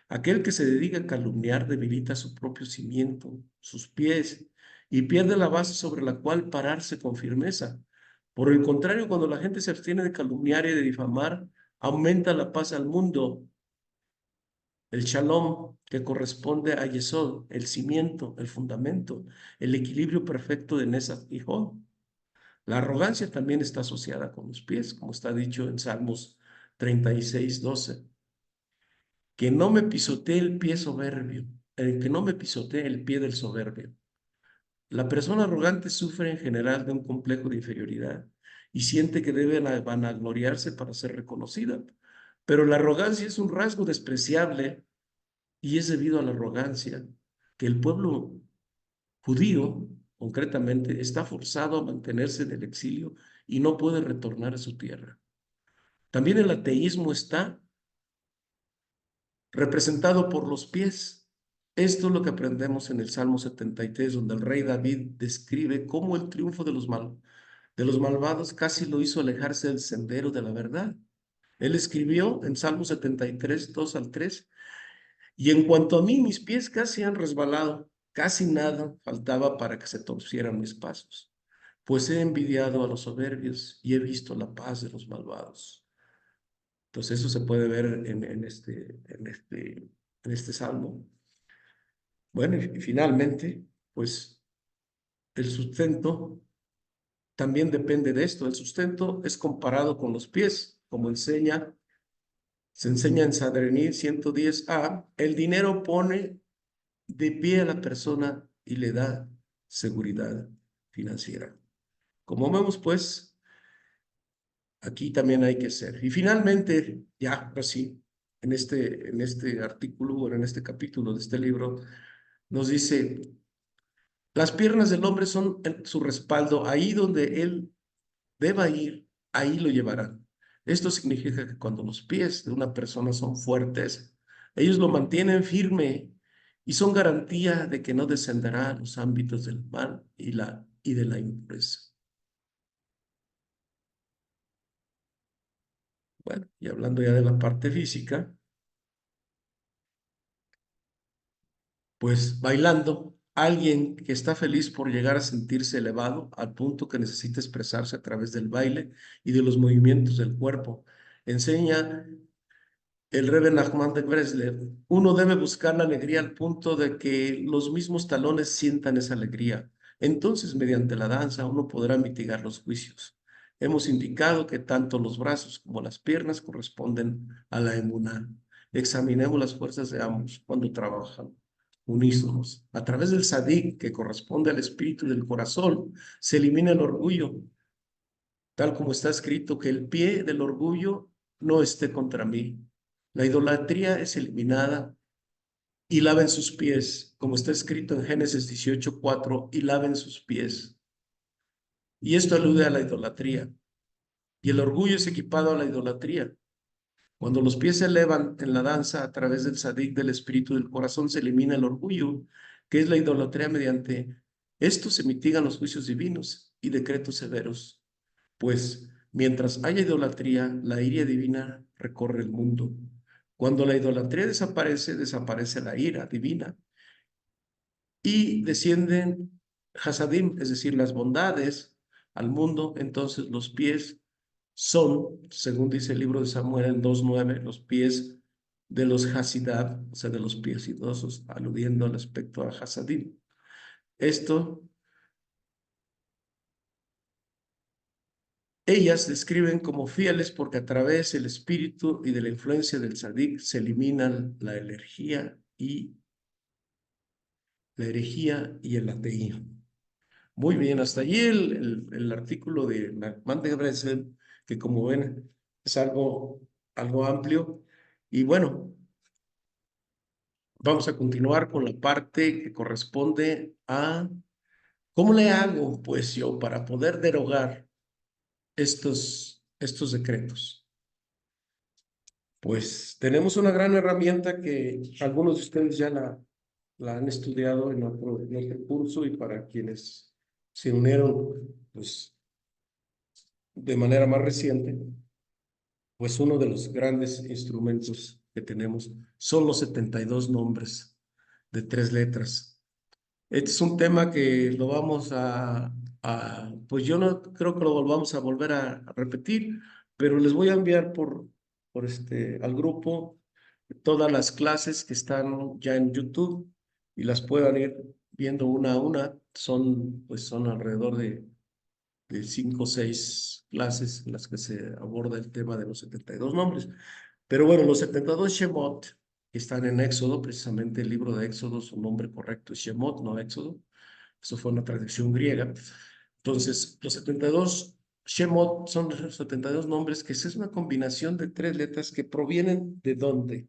Aquel que se dedica a calumniar debilita su propio cimiento, sus pies, y pierde la base sobre la cual pararse con firmeza. Por el contrario, cuando la gente se abstiene de calumniar y de difamar, aumenta la paz al mundo. El shalom, que corresponde a Yesod, el cimiento, el fundamento, el equilibrio perfecto de Nesat y Hod. La arrogancia también está asociada con los pies, como está dicho en Salmos 36:12. Que no me pisotee el pie soberbio, que no me pisotee el pie del soberbio. La persona arrogante sufre en general de un complejo de inferioridad y siente que debe vanagloriarse para ser reconocida. Pero la arrogancia es un rasgo despreciable y es debido a la arrogancia que el pueblo judío, concretamente, está forzado a mantenerse en el exilio y no puede retornar a su tierra. También el ateísmo está representado por los pies. Esto es lo que aprendemos en el Salmo 73, donde el rey David describe cómo el triunfo de los malvados casi lo hizo alejarse del sendero de la verdad. Él escribió en Salmo 73, 2 al 3, y en cuanto a mí, mis pies casi han resbalado, casi nada faltaba para que se torcieran mis pasos, pues he envidiado a los soberbios y he visto la paz de los malvados. Entonces eso se puede ver en este salmo. Bueno, y finalmente, pues el sustento también depende de esto. El sustento es comparado con los pies, como se enseña en Sanedrín 110a, el dinero pone de pie a la persona y le da seguridad financiera. Como vemos, pues, aquí también hay que ser. Y finalmente, ya, ahora sí, en este artículo, o en este capítulo de este libro, nos dice, las piernas del hombre son su respaldo, ahí donde él deba ir, ahí lo llevarán. Esto significa que cuando los pies de una persona son fuertes, ellos lo mantienen firme y son garantía de que no descenderá a los ámbitos del mal y de la impureza. Bueno, y hablando ya de la parte física, pues bailando alguien que está feliz por llegar a sentirse elevado al punto que necesita expresarse a través del baile y de los movimientos del cuerpo. Enseña el Rebbe Nachman de Breslev, uno debe buscar la alegría al punto de que los mismos talones sientan esa alegría. Entonces, mediante la danza, uno podrá mitigar los juicios. Hemos indicado que tanto los brazos como las piernas corresponden a la emuná. Examinemos las fuerzas de ambos cuando trabajan unísonos. A través del sadik, que corresponde al espíritu del corazón, se elimina el orgullo, tal como está escrito, que el pie del orgullo no esté contra mí. La idolatría es eliminada y laven sus pies, como está escrito en Génesis 18:4, y laven sus pies. Y esto alude a la idolatría. Y el orgullo es equipado a la idolatría. Cuando los pies se elevan en la danza a través del sadik del espíritu del corazón, se elimina el orgullo, que es la idolatría. Mediante esto se mitigan los juicios divinos y decretos severos. Pues mientras haya idolatría, la ira divina recorre el mundo. Cuando la idolatría desaparece, desaparece la ira divina y descienden hasadim, es decir, las bondades al mundo. Entonces los pies son, según dice el libro de Samuel en 2:9, los pies de los hasidad, o sea, de los piecidosos, aludiendo al aspecto a hasadim. Esto ellas describen como fieles porque a través del espíritu y de la influencia del sadik se eliminan la herejía y el ateísmo. Muy bien, hasta allí el artículo de Nachman de Breslev, que como ven es algo amplio. Y bueno, vamos a continuar con la parte que corresponde a cómo le hago, pues yo, para poder derogar estos decretos. Pues tenemos una gran herramienta que algunos de ustedes ya la han estudiado en otro curso, y para quienes se unieron pues, de manera más reciente, pues uno de los grandes instrumentos que tenemos son los 72 nombres de 3 letras. Este es un tema que lo vamos pues yo no creo que lo volvamos a volver a repetir, pero les voy a enviar al grupo todas las clases que están ya en YouTube y las puedan ir viendo una a una. Son alrededor de 5 o 6 clases en las que se aborda el tema de los 72 nombres. Pero bueno, los 72 Shemot que están en Éxodo, precisamente el libro de Éxodo, su nombre correcto es Shemot, no Éxodo. Eso fue una traducción griega. Entonces, los 72 Shemot son los 72 nombres, que es una combinación de 3 letras que provienen ¿de dónde?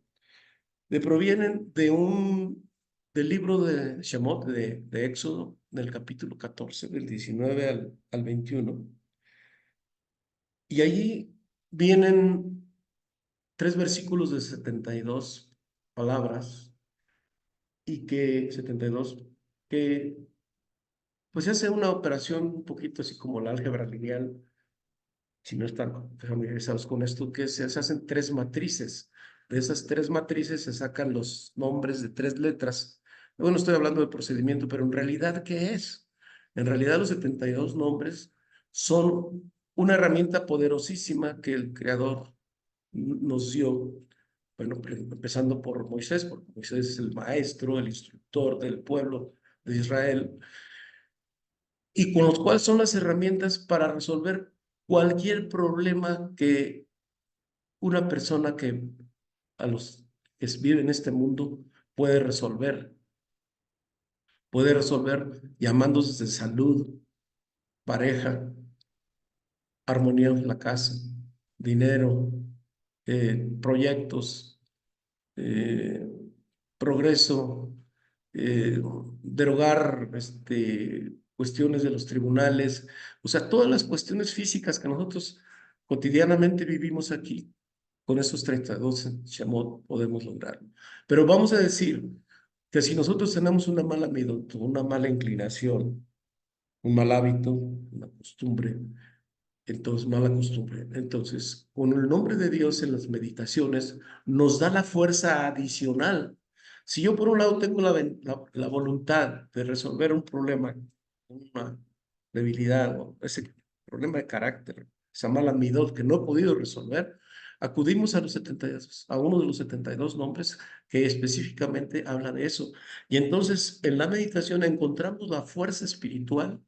Provienen del libro de Shemot, de Éxodo, del capítulo 14, del 19 al 21. Y allí vienen 3 versículos de 72 palabras, y 72, que pues se hace una operación un poquito así como la álgebra lineal, si no están familiarizados con esto, que se hacen 3 matrices. De esas 3 matrices se sacan los nombres de 3 letras. Bueno, estoy hablando de procedimiento, pero en realidad, ¿qué es? En realidad, los 72 nombres son una herramienta poderosísima que el Creador nos dio. Bueno, empezando por Moisés, porque Moisés es el maestro, el instructor del pueblo de Israel, y con los cuales son las herramientas para resolver cualquier problema que una persona que vive en este mundo puede resolver. Puede resolver llamándose de salud, pareja, armonía en la casa, dinero, proyectos, eh, progreso, derogar cuestiones de los tribunales, o sea, todas las cuestiones físicas que nosotros cotidianamente vivimos aquí. Con esos 32 Shemot podemos lograrlo. Pero vamos a decir que si nosotros tenemos una mala midot, una mala inclinación, un mal hábito, una costumbre, entonces mala costumbre, entonces con el nombre de Dios en las meditaciones nos da la fuerza adicional Si yo por un lado tengo la voluntad de resolver un problema, una debilidad o ese problema de carácter, esa mala midot que no he podido resolver, acudimos a los 72, a uno de los 72 nombres que específicamente habla de eso. Y entonces en la meditación encontramos la fuerza espiritual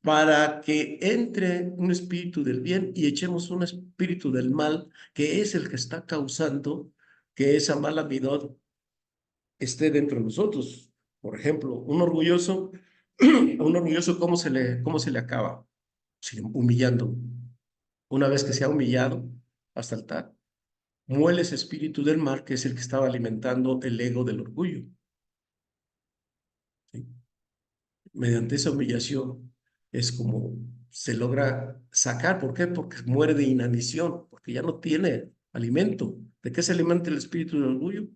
para que entre un espíritu del bien y echemos un espíritu del mal, que es el que está causando que esa mala midot esté dentro de nosotros. Por ejemplo, un orgulloso, cómo se le acaba? Sí, humillando. Una vez que se ha humillado hasta el tal, muere ese espíritu del mal que es el que estaba alimentando el ego del orgullo. ¿Sí? Mediante esa humillación es como se logra sacar. ¿Por qué? Porque muere de inanición, porque ya no tiene alimento. ¿De qué se alimenta el espíritu del orgullo?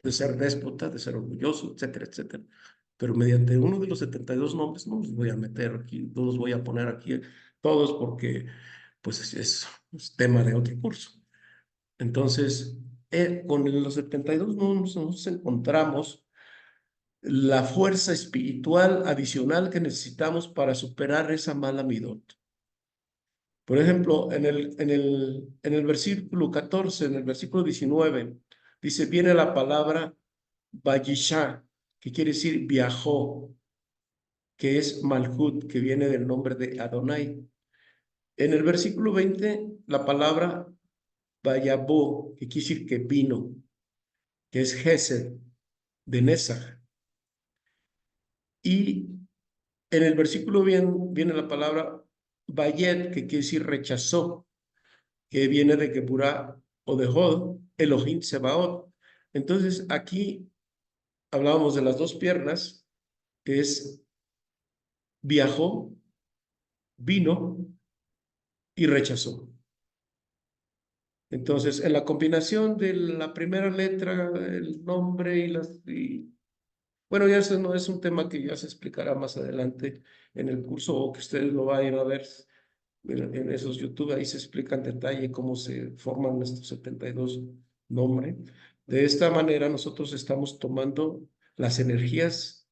De ser déspota, de ser orgulloso, etcétera, etcétera. Pero mediante uno de los 72 nombres, no los voy a meter aquí, no los voy a poner aquí todos porque pues es tema de otro curso. Entonces, con los 72 nombres nos encontramos la fuerza espiritual adicional que necesitamos para superar esa mala midot. Por ejemplo, en el versículo 14, en el versículo 19, dice, viene la palabra Vayisha, que quiere decir viajó, que es Malhut, que viene del nombre de Adonai. En el versículo 20, la palabra Vayabó, que quiere decir que vino, que es Gesed, de Nesach. Y en el versículo viene la palabra Vayet, que quiere decir rechazó, que viene de Geburah o de Hod, Elohim Sebaot. Entonces, aquí hablábamos de las dos piernas, que es viajó, vino y rechazó. Entonces, en la combinación de la primera letra, el nombre bueno, ya eso no es un tema que ya se explicará más adelante en el curso o que ustedes lo vayan a ver en esos YouTube, ahí se explica en detalle cómo se forman estos 72 nombres. De esta manera nosotros estamos tomando las energías,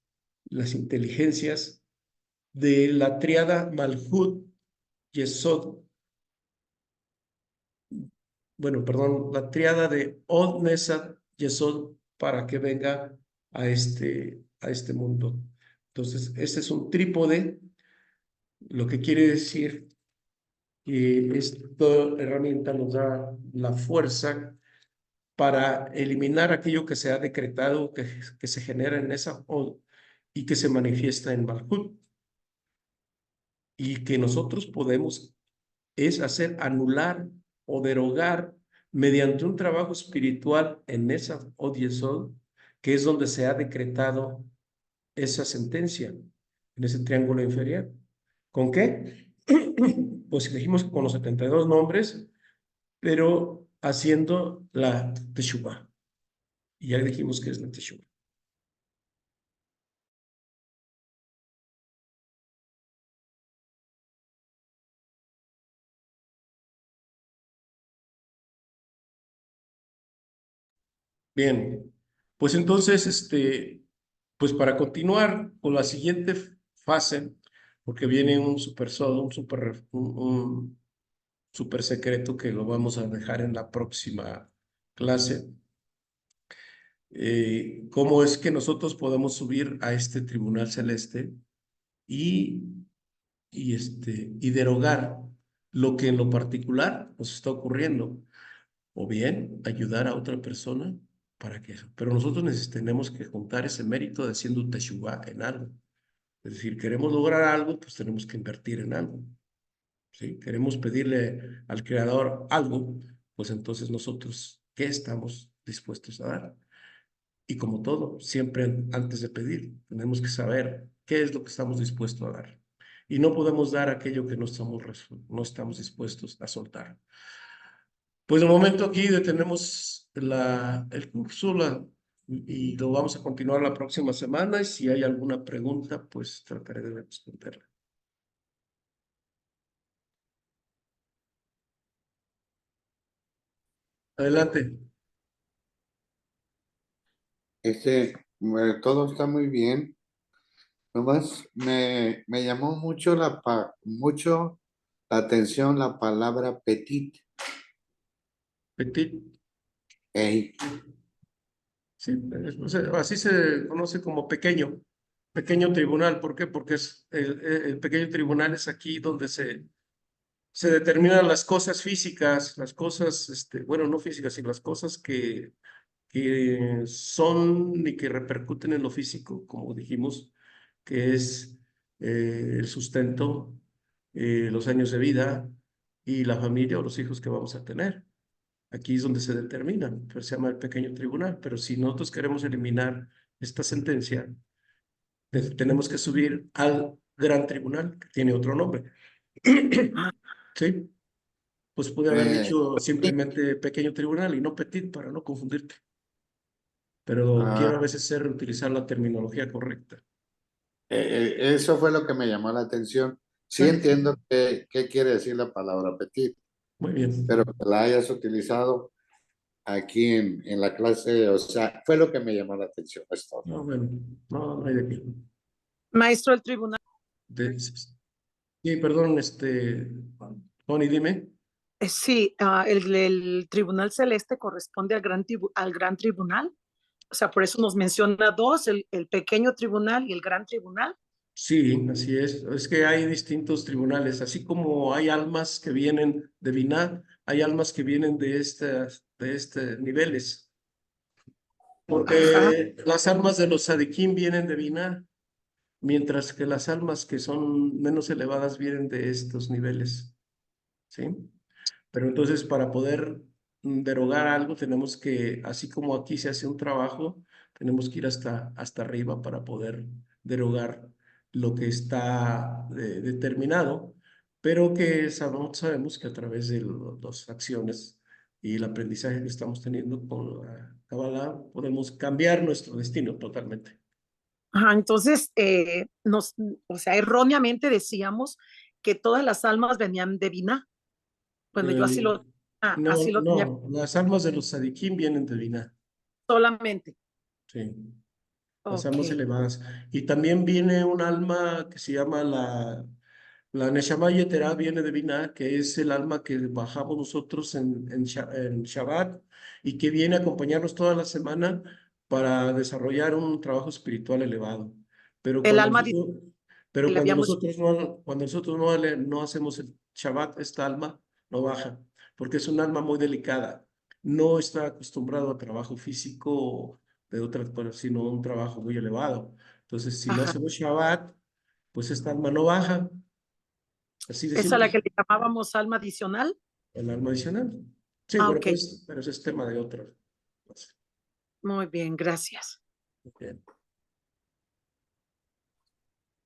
las inteligencias de la triada Malhut, Yesod, bueno, perdón, la triada de Od, Nesad, Yesod, para que venga a este mundo. Entonces, este es un trípode, lo que quiere decir que esta herramienta nos da la fuerza para eliminar aquello que se ha decretado, que se genera en esa Od y que se manifiesta en Malhut, y que nosotros podemos es hacer anular o derogar mediante un trabajo espiritual en esa Od Yesod, que es donde se ha decretado esa sentencia, en ese triángulo inferior. ¿Con qué? Pues dijimos con los 72 nombres, pero haciendo la Teshuvah. Y ya dijimos que es la Teshuvah. Bien, pues entonces, pues para continuar con la siguiente fase, porque viene un super solo, un super secreto que lo vamos a dejar en la próxima clase. ¿Cómo es que nosotros podemos subir a este tribunal celeste y, y derogar lo que en lo particular nos está ocurriendo? O bien ayudar a otra persona para que eso. Pero nosotros tenemos que juntar ese mérito de haciendo un teshuvah en algo. Es decir, queremos lograr algo, pues tenemos que invertir en algo. ¿Sí? Queremos pedirle al Creador algo, pues entonces nosotros, ¿qué estamos dispuestos a dar? Y como todo, siempre antes de pedir, tenemos que saber qué es lo que estamos dispuestos a dar. Y no podemos dar aquello que no estamos dispuestos a soltar. Pues de momento aquí detenemos el curso y lo vamos a continuar la próxima semana. Y si hay alguna pregunta, pues trataré de responderla. Adelante. Todo está muy bien. Nomás me llamó mucho la atención la palabra petit. Petit. Ey, Sí, o sea, así se conoce como pequeño tribunal. ¿Por qué? Porque es el pequeño tribunal es aquí donde se determinan las cosas físicas, las cosas, bueno, no físicas, sino las cosas que son y que repercuten en lo físico, como dijimos, que es el sustento, los años de vida y la familia o los hijos que vamos a tener. Aquí es donde se determina, pero se llama el pequeño tribunal. Pero si nosotros queremos eliminar esta sentencia, tenemos que subir al gran tribunal, que tiene otro nombre. Ah, ¿Sí? Pues pude haber eh, dicho simplemente pequeño tribunal y no petit para no confundirte. Pero ah, quiero a veces utilizar la terminología correcta. Eso fue lo que me llamó la atención. Sí Bueno, entiendo qué quiere decir la palabra petit, muy bien. pero que la hayas utilizado aquí en la clase, o sea, fue lo que me llamó la atención. Es todo. No, bueno, no hay de qué. maestro del tribunal, Sí, perdón, Tony, dime. sí, el tribunal celeste corresponde al gran tribunal. O sea, por eso nos menciona dos, el pequeño tribunal y el gran tribunal. Sí, así es. Es que hay distintos tribunales, así como hay almas que vienen de Binah, hay almas que vienen de estos niveles, Ajá, porque las almas de los sadiquín vienen de Binah, mientras que las almas que son menos elevadas vienen de estos niveles, ¿sí? Pero entonces para poder derogar algo tenemos que, así como aquí se hace un trabajo, tenemos que ir hasta arriba para poder derogar lo que está determinado, pero que sabemos que a través de las acciones y el aprendizaje que estamos teniendo con la Kabbalah podemos cambiar nuestro destino totalmente. ajá, entonces, o sea, erróneamente decíamos que todas las almas venían de Binah. Bueno, yo Eh, así no, lo tenía no, las almas de los sadiquín vienen de Binah, solamente. sí. Las Ok, almas elevadas. Y también viene un alma que se llama la Neshama Yetera, viene de Binah, que es el alma que bajamos nosotros en Shabbat y que viene a acompañarnos toda la semana para desarrollar un trabajo espiritual elevado. Pero el cuando alma nosotros, que pero le habíamos. cuando nosotros no hacemos el Shabbat, esta alma no baja, porque es un alma muy delicada. No está acostumbrado a trabajo físico de otras cosas, sino un trabajo muy elevado. Entonces, si no Ajá, hacemos Shabbat, pues esta alma no baja, así de esa a la que simple, le llamábamos alma adicional. el alma adicional. Sí, Ah, bueno, ok, pues, pero ese es tema de otra. muy bien, gracias. Bien.